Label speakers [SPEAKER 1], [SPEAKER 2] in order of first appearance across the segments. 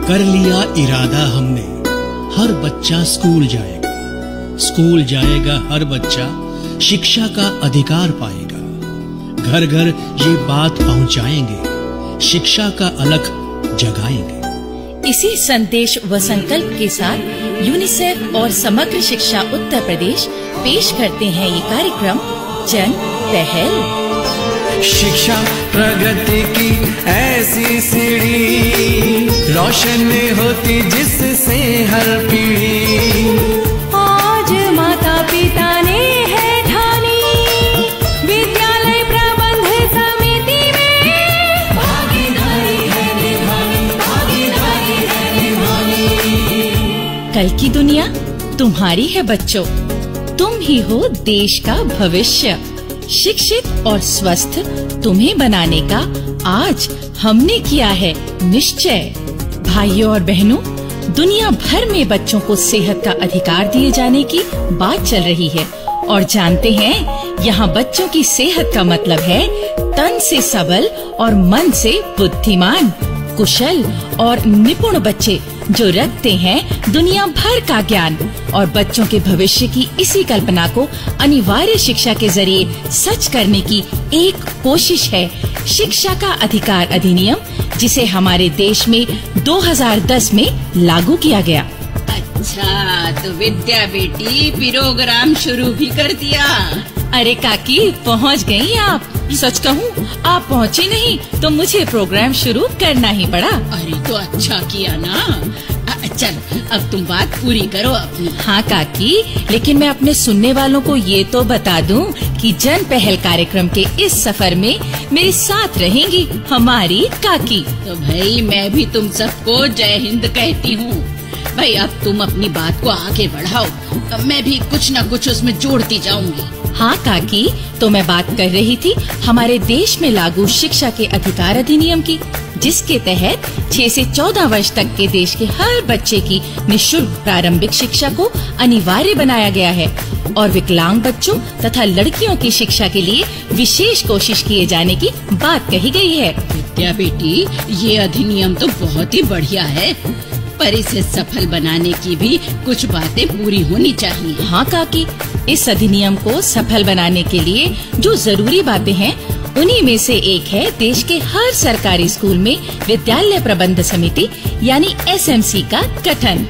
[SPEAKER 1] कर लिया इरादा हमने, हर बच्चा स्कूल जाएगा, स्कूल जाएगा हर बच्चा, शिक्षा का अधिकार पाएगा। घर घर ये बात पहुंचाएंगे, शिक्षा का अलख जगाएंगे।
[SPEAKER 2] इसी संदेश व संकल्प के साथ यूनिसेफ और समग्र शिक्षा उत्तर प्रदेश पेश करते हैं ये कार्यक्रम जन पहल।
[SPEAKER 3] शिक्षा प्रगति की ऐसी सीढ़ी, रोशन होती जिससे हर पीढ़ी।
[SPEAKER 4] आज माता पिता ने है ठानी, विद्यालय प्रबंध समिति में भागीदारी है निभानी, भागीदारी है निभानी।
[SPEAKER 2] कल की दुनिया तुम्हारी है बच्चों, तुम ही हो देश का भविष्य। शिक्षित और स्वस्थ तुम्हें बनाने का आज हमने किया है निश्चय। भाइयों और बहनों, दुनिया भर में बच्चों को सेहत का अधिकार दिए जाने की बात चल रही है और जानते हैं यहाँ बच्चों की सेहत का मतलब है तन से सबल और मन से बुद्धिमान, कुशल और निपुण बच्चे जो रखते हैं दुनिया भर का ज्ञान। और बच्चों के भविष्य की इसी कल्पना को अनिवार्य शिक्षा के जरिए सच करने की एक कोशिश है शिक्षा का अधिकार अधिनियम, जिसे हमारे देश में 2010 में लागू किया गया।
[SPEAKER 5] अच्छा, तो विद्या बेटी प्रोग्राम शुरू भी कर दिया।
[SPEAKER 2] अरे काकी, पहुंच गई आप। सच कहूँ, आप पहुँचे नहीं तो मुझे प्रोग्राम शुरू करना ही पड़ा।
[SPEAKER 5] अरे तो अच्छा किया ना। चल, अब तुम बात पूरी करो अपनी।
[SPEAKER 2] हाँ काकी, लेकिन मैं अपने सुनने वालों को ये तो बता दूं कि जन पहल कार्यक्रम के इस सफर में मेरे साथ रहेंगी हमारी काकी।
[SPEAKER 5] तो भाई मैं भी तुम सबको जय हिंद कहती हूँ। भाई अब तुम अपनी बात को आगे बढ़ाओ, मैं भी कुछ न कुछ उसमें जोड़ती जाऊंगी।
[SPEAKER 2] हाँ काकी, तो मैं बात कर रही थी हमारे देश में लागू शिक्षा के अधिकार अधिनियम की, जिसके तहत 6 से 14 वर्ष तक के देश के हर बच्चे की निःशुल्क प्रारंभिक शिक्षा को अनिवार्य बनाया गया है और विकलांग बच्चों तथा लड़कियों की शिक्षा के लिए विशेष कोशिश किए जाने की बात कही गई है।
[SPEAKER 5] विद्या बेटी, ये अधिनियम तो बहुत ही बढ़िया है, पर इसे सफल बनाने की भी कुछ बातें पूरी होनी चाहिए।
[SPEAKER 2] हाँ काकी, इस अधिनियम को सफल बनाने के लिए जो जरूरी बातें हैं उन्हीं में से एक है देश के हर सरकारी स्कूल में विद्यालय प्रबंध समिति यानी SMC का गठन।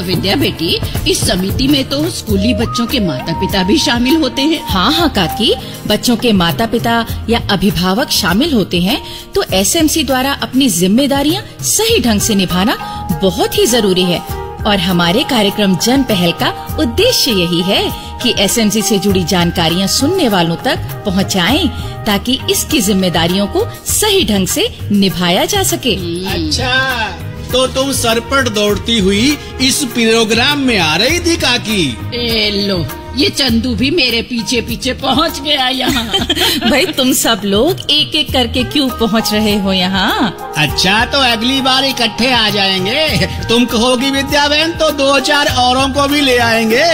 [SPEAKER 5] विद्या बेटी, इस समिति में तो स्कूली बच्चों के माता पिता भी शामिल होते हैं।
[SPEAKER 2] हाँ काकी, बच्चों के माता पिता या अभिभावक शामिल होते हैं तो SMC द्वारा अपनी जिम्मेदारियाँ सही ढंग से निभाना बहुत ही जरूरी है। और हमारे कार्यक्रम जन पहल का उद्देश्य यही है कि SMC से जुड़ी जानकारियाँ सुनने वालों तक पहुँचाएं, ताकि इसकी जिम्मेदारियों को सही ढंग से निभाया जा सके।
[SPEAKER 1] अच्छा, तो तुम सरपट दौड़ती हुई इस प्रोग्राम में आ रही थी काकी?
[SPEAKER 5] लो, ये चंदू भी मेरे पीछे पीछे पहुंच गया यहाँ।
[SPEAKER 2] भाई तुम सब लोग एक एक करके क्यों पहुँच रहे हो यहाँ?
[SPEAKER 1] अच्छा, तो अगली बार इकट्ठे आ जाएंगे। तुम कहोगी विद्या बहन तो 2-4 औरों को भी ले आएंगे।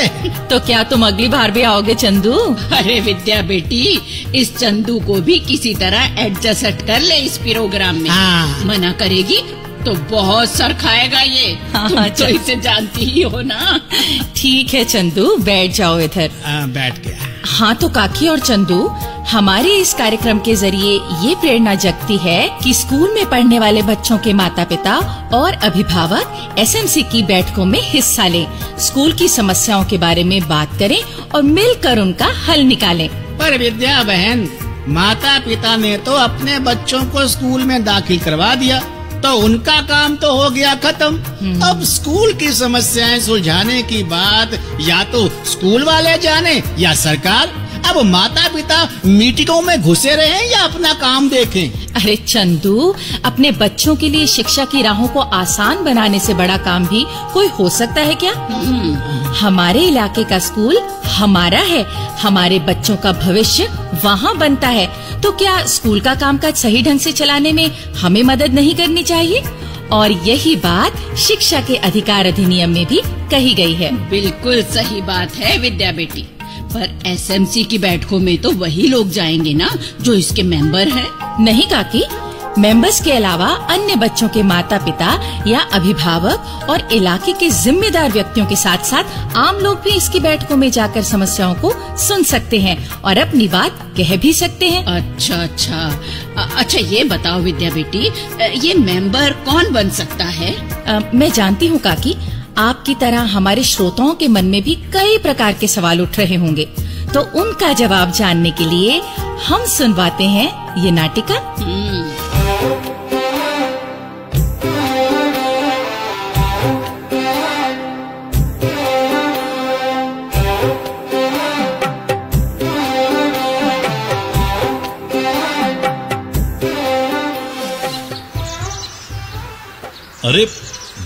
[SPEAKER 2] तो क्या तुम अगली बार भी आओगे चंदू?
[SPEAKER 5] अरे विद्या बेटी, इस चंदू को भी किसी तरह एडजस्ट कर ले इस प्रोग्राम में।
[SPEAKER 1] हाँ।
[SPEAKER 5] मना करेगी तो बहुत सर खाएगा ये। तुम तो इसे जानती ही हो ना।
[SPEAKER 2] ठीक है चंदू, बैठ जाओ इधर।
[SPEAKER 1] बैठ गया।
[SPEAKER 2] हाँ तो काकी और चंदू, हमारे इस कार्यक्रम के जरिए ये प्रेरणा जगती है कि स्कूल में पढ़ने वाले बच्चों के माता पिता और अभिभावक SMC की बैठकों में हिस्सा लें, स्कूल की समस्याओं के बारे में बात करें और मिलकर उनका हल निकालें।
[SPEAKER 1] पर विद्या बहन, माता पिता ने तो अपने बच्चों को स्कूल में दाखिल करवा दिया तो उनका काम तो हो गया खत्म। अब स्कूल की समस्याएं सुलझाने की बात या तो स्कूल वाले जाने या सरकार। अब माता पिता मीटिंगों में घुसे रहें या अपना काम देखें।
[SPEAKER 2] अरे चंदू, अपने बच्चों के लिए शिक्षा की राहों को आसान बनाने से बड़ा काम भी कोई हो सकता है क्या? हमारे इलाके का स्कूल हमारा है, हमारे बच्चों का भविष्य वहाँ बनता है, तो क्या स्कूल का कामकाज सही ढंग से चलाने में हमें मदद नहीं करनी चाहिए? और यही बात शिक्षा के अधिकार अधिनियम में भी कही गई है।
[SPEAKER 5] बिल्कुल सही बात है विद्या बेटी, पर SMC की बैठकों में तो वही लोग जाएंगे ना जो इसके मेंबर हैं।
[SPEAKER 2] नहीं काकी, मेंबर्स के अलावा अन्य बच्चों के माता पिता या अभिभावक और इलाके के जिम्मेदार व्यक्तियों के साथ साथ आम लोग भी इसकी बैठकों में जाकर समस्याओं को सुन सकते हैं और अपनी बात कह भी सकते हैं।
[SPEAKER 5] अच्छा ये बताओ विद्या बेटी, ये मेंबर कौन बन सकता है?
[SPEAKER 2] मैं जानती हूँ काकी, आपकी तरह हमारे श्रोताओं के मन में भी कई प्रकार के सवाल उठ रहे होंगे, तो उनका जवाब जानने के लिए हम सुनवाते हैं ये नाटिका।
[SPEAKER 6] अरे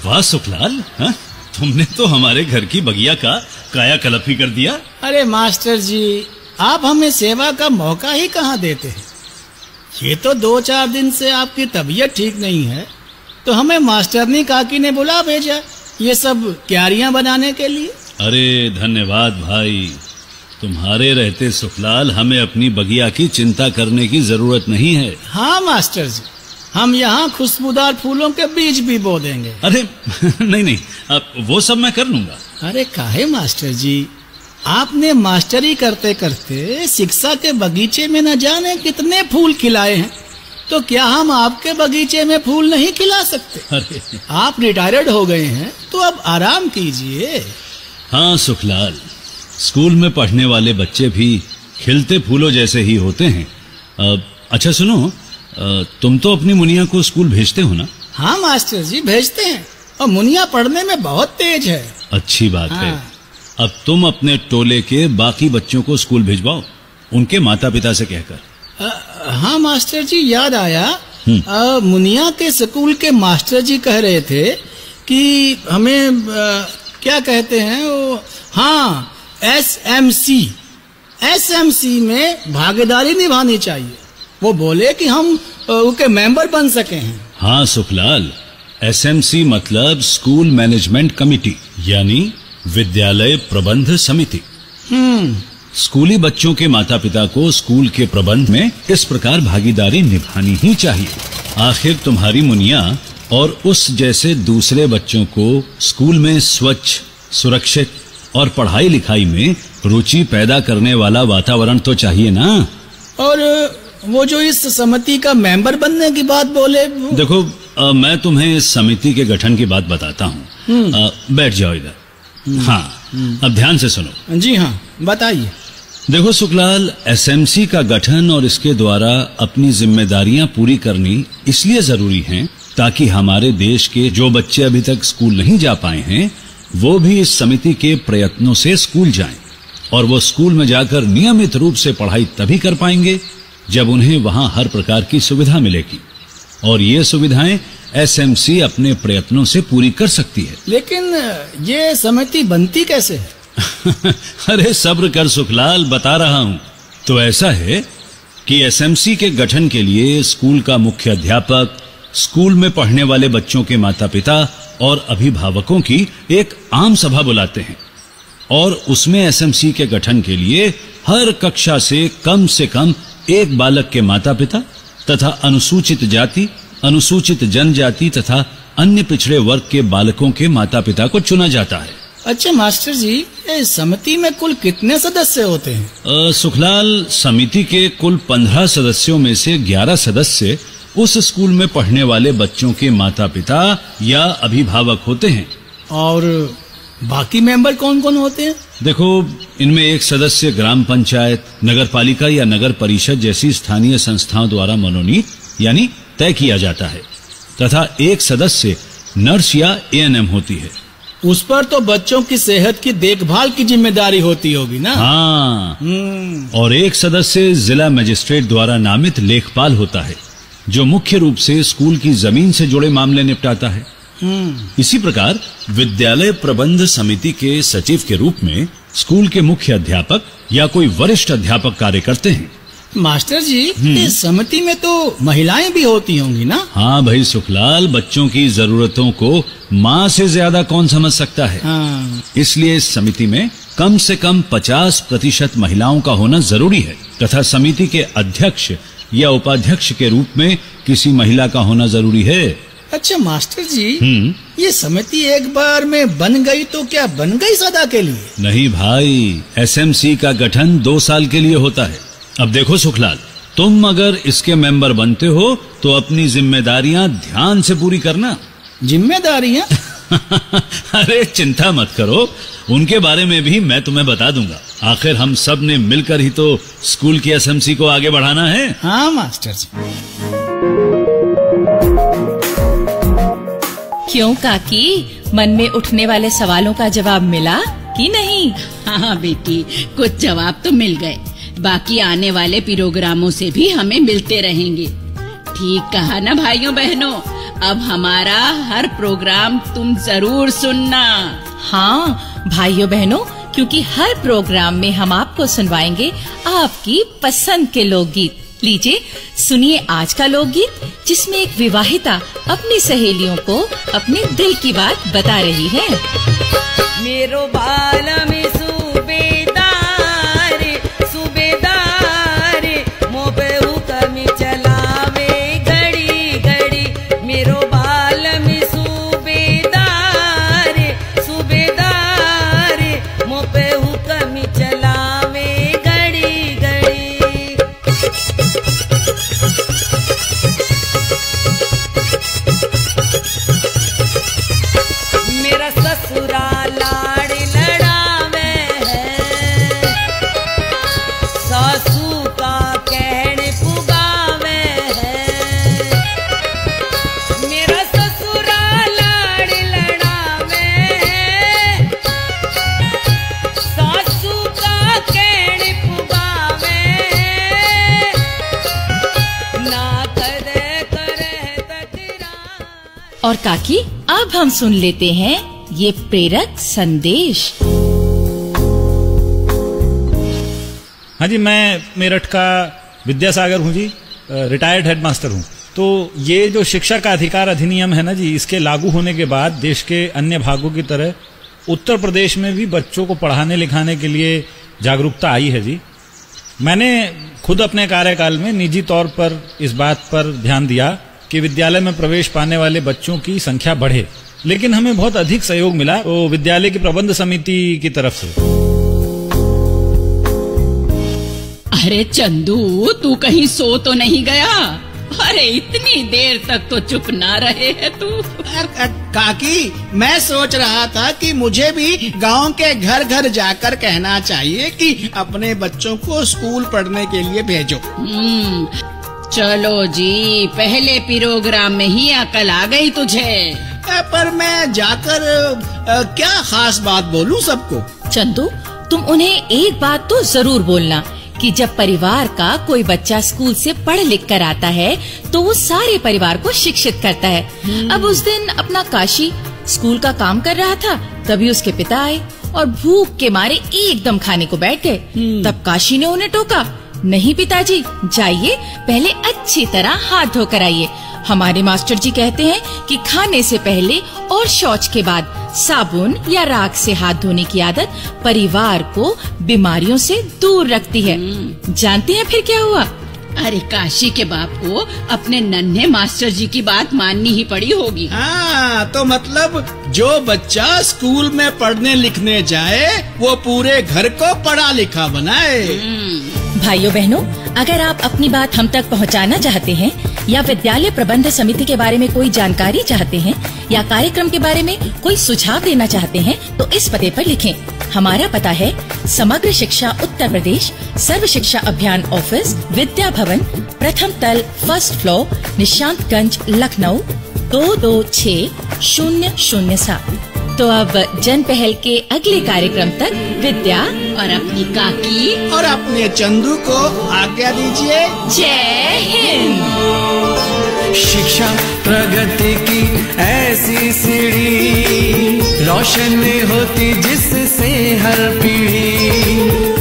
[SPEAKER 6] वाह सुखलाल, हाँ? तुमने तो हमारे घर की बगिया का कायाकल्प ही कर दिया।
[SPEAKER 1] अरे मास्टर जी, आप हमें सेवा का मौका ही कहाँ देते हैं। ये तो 2-4 दिन से आपकी तबीयत ठीक नहीं है, तो हमें मास्टरनी काकी ने बुला भेजा ये सब क्यारियां बनाने के लिए।
[SPEAKER 6] अरे धन्यवाद भाई, तुम्हारे रहते सुखलाल हमें अपनी बगिया की चिंता करने की जरूरत नहीं है।
[SPEAKER 1] हाँ मास्टर जी, हम यहाँ खुशबूदार फूलों के बीज भी बो देंगे।
[SPEAKER 6] अरे नहीं, अब वो सब मैं कर लूंगा।
[SPEAKER 1] अरे काहे मास्टर जी, आपने मास्टरी करते करते शिक्षा के बगीचे में न जाने कितने फूल खिलाए हैं, तो क्या हम आपके बगीचे में फूल नहीं खिला सकते?
[SPEAKER 6] अरे
[SPEAKER 1] आप रिटायर्ड हो गए हैं तो अब आराम कीजिए।
[SPEAKER 6] हाँ सुखलाल, स्कूल में पढ़ने वाले बच्चे भी खिलते फूलों जैसे ही होते हैं। अच्छा सुनो, तुम तो अपनी मुनिया को स्कूल भेजते हो ना?
[SPEAKER 1] हाँ मास्टर जी, भेजते हैं, और मुनिया पढ़ने में बहुत तेज है।
[SPEAKER 6] अच्छी बात
[SPEAKER 1] हाँ।
[SPEAKER 6] है। अब तुम अपने टोले के बाकी बच्चों को स्कूल भेजवाओ, उनके माता पिता से कहकर।
[SPEAKER 1] हाँ मास्टर जी, याद आया, मुनिया के स्कूल के मास्टर जी कह रहे थे कि हमें क्या कहते हैं वो, हाँ एसएमसी में भागीदारी निभानी चाहिए। वो बोले कि हम उनके मेंबर बन सके हैं।
[SPEAKER 6] हाँ सुखलाल, एसएमसी मतलब स्कूल मैनेजमेंट कमेटी, यानी विद्यालय प्रबंध समिति। स्कूली बच्चों के माता पिता को स्कूल के प्रबंध में इस प्रकार भागीदारी निभानी ही चाहिए। आखिर तुम्हारी मुनिया और उस जैसे दूसरे बच्चों को स्कूल में स्वच्छ, सुरक्षित और पढ़ाई लिखाई में रुचि पैदा करने वाला वातावरण तो चाहिए ना।
[SPEAKER 1] और वो जो इस समिति का मेंबर बनने की बात बोले,
[SPEAKER 6] देखो मैं तुम्हें इस समिति के गठन की बात बताता हूँ। बैठ जाओ इधर। हाँ, अब ध्यान से सुनो।
[SPEAKER 1] जी हाँ, बताइए।
[SPEAKER 6] देखो सुखलाल, एसएमसी का गठन और इसके द्वारा अपनी जिम्मेदारियां पूरी करनी इसलिए जरूरी है ताकि हमारे देश के जो बच्चे अभी तक स्कूल नहीं जा पाए हैं वो भी इस समिति के प्रयत्नों से स्कूल जाएं, और वो स्कूल में जाकर नियमित रूप से पढ़ाई तभी कर पाएंगे जब उन्हें वहां हर प्रकार की सुविधा मिलेगी, और ये सुविधाएं एसएमसी अपने प्रयत्नों से पूरी कर सकती है।
[SPEAKER 1] लेकिन ये समिति बनती कैसे है?
[SPEAKER 6] अरे सब्र कर सुखलाल, बता रहा हूँ। तो ऐसा है कि एसएमसी के गठन के लिए स्कूल का मुख्य अध्यापक, स्कूल में पढ़ने वाले बच्चों के माता पिता और अभिभावकों की एक आम सभा बुलाते हैं, और उसमें एसएमसी के गठन के लिए हर कक्षा से कम एक बालक के माता पिता तथा अनुसूचित जाति, अनुसूचित जनजाति तथा अन्य पिछड़े वर्ग के बालकों के माता पिता को चुना जाता है।
[SPEAKER 1] अच्छा मास्टर जी, इस समिति में कुल कितने सदस्य होते हैं?
[SPEAKER 6] सुखलाल, समिति के कुल 15 सदस्यों में से 11 सदस्य उस स्कूल में पढ़ने वाले बच्चों के माता पिता या अभिभावक होते हैं।
[SPEAKER 1] और बाकी मेंबर कौन कौन होते हैं?
[SPEAKER 6] देखो, इनमें एक सदस्य ग्राम पंचायत, नगर पालिका या नगर परिषद जैसी स्थानीय संस्थाओं द्वारा मनोनीत यानी तय किया जाता है, तथा एक सदस्य नर्स या एएनएम होती है।
[SPEAKER 1] उस पर तो बच्चों की सेहत की देखभाल की जिम्मेदारी होती होगी ना?
[SPEAKER 6] हाँ। और एक सदस्य जिला मजिस्ट्रेट द्वारा नामित लेखपाल होता है, जो मुख्य रूप से स्कूल की जमीन से जुड़े मामले निपटाता है। इसी प्रकार विद्यालय प्रबंध समिति के सचिव के रूप में स्कूल के मुख्य अध्यापक या कोई वरिष्ठ अध्यापक कार्य करते हैं।
[SPEAKER 1] मास्टर जी, इस समिति में तो महिलाएं भी होती होंगी ना?
[SPEAKER 6] हाँ भाई सुखलाल, बच्चों की जरूरतों को माँ से ज्यादा कौन समझ सकता है।
[SPEAKER 1] हाँ।
[SPEAKER 6] इसलिए इस समिति में कम से कम 50% महिलाओं का होना जरूरी है, तथा समिति के अध्यक्ष या उपाध्यक्ष के रूप में किसी महिला का होना जरूरी है।
[SPEAKER 1] अच्छा मास्टर जी, ये समिति एक बार में बन गई तो क्या बन गई सदा के लिए?
[SPEAKER 6] नहीं भाई, एसएमसी का गठन 2 साल के लिए होता है। अब देखो सुखलाल, तुम अगर इसके मेंबर बनते हो तो अपनी जिम्मेदारियां ध्यान से पूरी करना।
[SPEAKER 1] जिम्मेदारियां?
[SPEAKER 6] अरे चिंता मत करो, उनके बारे में भी मैं तुम्हें बता दूंगा। आखिर हम सब ने मिलकर ही तो स्कूल की एसएमसी को आगे बढ़ाना है।
[SPEAKER 1] हाँ मास्टर जी।
[SPEAKER 2] क्यों काकी, मन में उठने वाले सवालों का जवाब मिला कि नहीं?
[SPEAKER 5] हाँ बेटी, कुछ जवाब तो मिल गए। बाकी आने वाले प्रोग्रामों से भी हमें मिलते रहेंगे। ठीक कहा ना भाइयों बहनों, अब हमारा हर प्रोग्राम तुम जरूर सुनना।
[SPEAKER 2] हाँ भाइयों बहनों, क्योंकि हर प्रोग्राम में हम आपको सुनवाएंगे आपकी पसंद के लोकगीत। लीजिए सुनिए आज का लोकगीत, जिसमें एक विवाहिता अपनी सहेलियों को अपने दिल की बात बता रही है।
[SPEAKER 4] मेरो बाल में सूबेदार सूबेदार मोबे हुक्म चलावे घड़ी घड़ी। मेरो बाल में सूबेदार सूबेदार मोबे हुक्म चलावे घड़ी घड़ी। मेरा ससुराल लाड़ लड़ावे है, सासू का कहने पुगावे है। मेरा ससुराल लाड़ लड़ावे है, सासू का कहने पुगावे है। ना कदे करे तकरार।
[SPEAKER 2] और काकी, अब हम सुन लेते हैं ये प्रेरक संदेश।
[SPEAKER 7] हाँ जी, मैं मेरठ का विद्यासागर हूँ जी, रिटायर्ड हेडमास्टर हूँ। तो ये जो शिक्षा का अधिकार अधिनियम है ना जी, इसके लागू होने के बाद देश के अन्य भागों की तरह उत्तर प्रदेश में भी बच्चों को पढ़ाने लिखाने के लिए जागरूकता आई है जी। मैंने खुद अपने कार्यकाल में निजी तौर पर इस बात पर ध्यान दिया कि विद्यालय में प्रवेश पाने वाले बच्चों की संख्या बढ़े, लेकिन हमें बहुत अधिक सहयोग मिला वो विद्यालय की प्रबंध समिति की तरफ से।
[SPEAKER 5] अरे चंदू, तू कहीं सो तो नहीं गया? अरे इतनी देर तक तो चुप ना रहे है तू।
[SPEAKER 1] काकी, मैं सोच रहा था कि मुझे भी गांव के घर घर जाकर कहना चाहिए कि अपने बच्चों को स्कूल पढ़ने के लिए भेजो।
[SPEAKER 5] चलो जी, पहले प्रोग्राम में ही अकल आ गई तुझे।
[SPEAKER 1] पर मैं जाकर क्या खास बात बोलूं सबको?
[SPEAKER 2] चंदू, तुम उन्हें एक बात तो जरूर बोलना कि जब परिवार का कोई बच्चा स्कूल से पढ़ लिख कर आता है तो वो सारे परिवार को शिक्षित करता है। अब उस दिन अपना काशी स्कूल का काम कर रहा था, तभी उसके पिता आए और भूख के मारे एकदम खाने को बैठ गए। तब काशी ने उन्हें टोका, नहीं पिताजी, जाइए पहले अच्छी तरह हाथ धोकर आइए। हमारे मास्टर जी कहते हैं कि खाने से पहले और शौच के बाद साबुन या राख से हाथ धोने की आदत परिवार को बीमारियों से दूर रखती है। जानते हैं फिर क्या हुआ?
[SPEAKER 5] अरे काशी के बाप को अपने नन्हे मास्टर जी की बात माननी ही पड़ी होगी।
[SPEAKER 1] हाँ, तो मतलब जो बच्चा स्कूल में पढ़ने लिखने जाए वो पूरे घर को पढ़ा लिखा बनाए।
[SPEAKER 2] भाइयों बहनों, अगर आप अपनी बात हम तक पहुंचाना चाहते हैं या विद्यालय प्रबंध समिति के बारे में कोई जानकारी चाहते हैं या कार्यक्रम के बारे में कोई सुझाव देना चाहते हैं तो इस पते पर लिखें। हमारा पता है समग्र शिक्षा उत्तर प्रदेश, सर्व शिक्षा अभियान ऑफिस, विद्या भवन, प्रथम तल, फर्स्ट फ्लोर, निशांतगंज, लखनऊ 226007। तो अब जन पहल के अगले कार्यक्रम तक विद्या
[SPEAKER 5] और अपनी काकी
[SPEAKER 1] और अपने चंदू को आज्ञा दीजिए।
[SPEAKER 2] जय हिंद।
[SPEAKER 3] शिक्षा प्रगति की ऐसी सीढ़ी, रोशन होती जिससे हर पीढ़ी।